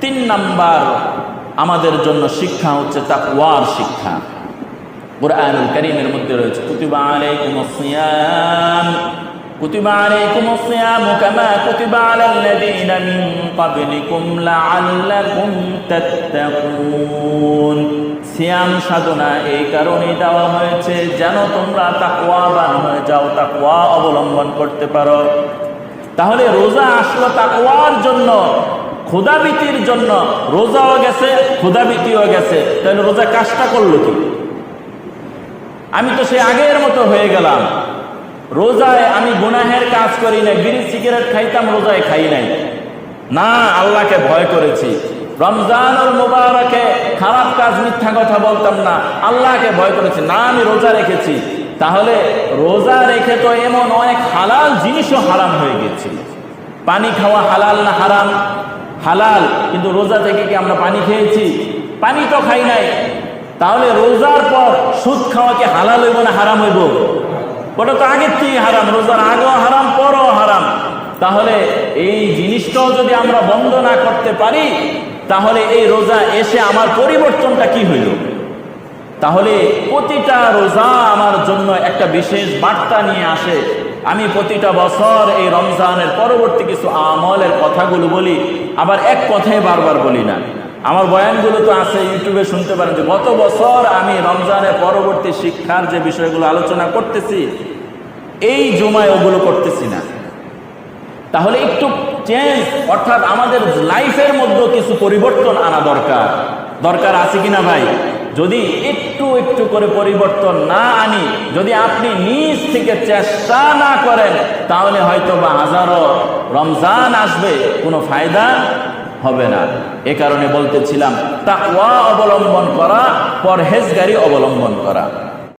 তিন নাম্বার আমাদের জন্য শিক্ষা হচ্ছে তাকওয়ার শিক্ষা। কুরআনুল কারীমের মধ্যে রয়েছে কুতিবা আলাইকুমুস সিয়াম কুতিবা আলাইকুমুস সিয়াম কামা কুতিবা আলাল লাযীনা মিন ক্বাবলিকুম লাআল্লাকুম তাত্তাকুন। সিয়াম সাধনা এই কারণে দেওয়া হয়েছে যেন তোমরা তাকওয়াবান হয়ে যাও, তাকওয়া অবলম্বন করতে পারো। তাহলে রোজা আসলো তাকওয়ার জন্য, ক্ষুধাবীতির জন্য। রোজাও গেছে, ক্ষুধাবীতিও গেছে। তাহলে রোজা কাজটা করলো কি? আমি তো সে আগের মতো হয়ে গেলাম। রোজায় আমি গুনাহের কাজ করি নাই, বিড়ি সিগারেট খাইতাম, রোজায় খাই নাই। না, আল্লাহকে ভয় করেছি। রমজানুল মুবারকে খারাপ কাজ, মিথ্যা কথা বলতাম না, আল্লাহকে ভয় করেছি। না, আমি রোজা রেখেছি। তাহলে রোজা রেখে তো এমন অনেক হালাল জিনিসও হারাম হয়ে গেছিল। পানি খাওয়া হালাল না হারাম? হালাল। কিন্তু রোজা থেকে কি আমরা পানি খেয়েছি? পানি তো খাই নাই। তাহলে রোজার পর সুদ খাওয়া কি হালাল হইব না হারাম হইব? ওটা তো আগের থেকে হারাম, রোজার আগেও হারাম, পরও হারাম। তাহলে এই জিনিসটাও যদি আমরা বন্ধ না করতে পারি, তাহলে এই রোজা এসে আমার পরিবর্তনটা কি হইল? তাহলে প্রতিটা রোজা আমার জন্য একটা বিশেষ বার্তা নিয়ে আসে। আমি প্রতিটা বছর এই রমজানের পরবর্তী কিছু আমলের কথাগুলো বলি, আবার এক কথাই বারবার বলি না। আমার বয়ানগুলো তো আছে, ইউটিউবে শুনতে পারেন যে গত বছর আমি রমজানের পরবর্তী শিক্ষার যে বিষয়গুলো আলোচনা করতেছি, এই জুমায় ওগুলো করতেছি না। তাহলে একটু চেঞ্জ, অর্থাৎ আমাদের লাইফের মধ্যে কিছু পরিবর্তন আনা দরকার। দরকার আছে কিনা ভাই? যদি একটু একটু করে পরিবর্তন না আনি, যদি আপনি নিজ থেকে চেষ্টা না করেন, তাহলে হয়তো বা হাজারো রমজান আসবে, কোনো ফায়দা হবে না। এ কারণে বলতেছিলাম তাকওয়া অবলম্বন করা, পরহেজগারি অবলম্বন করা।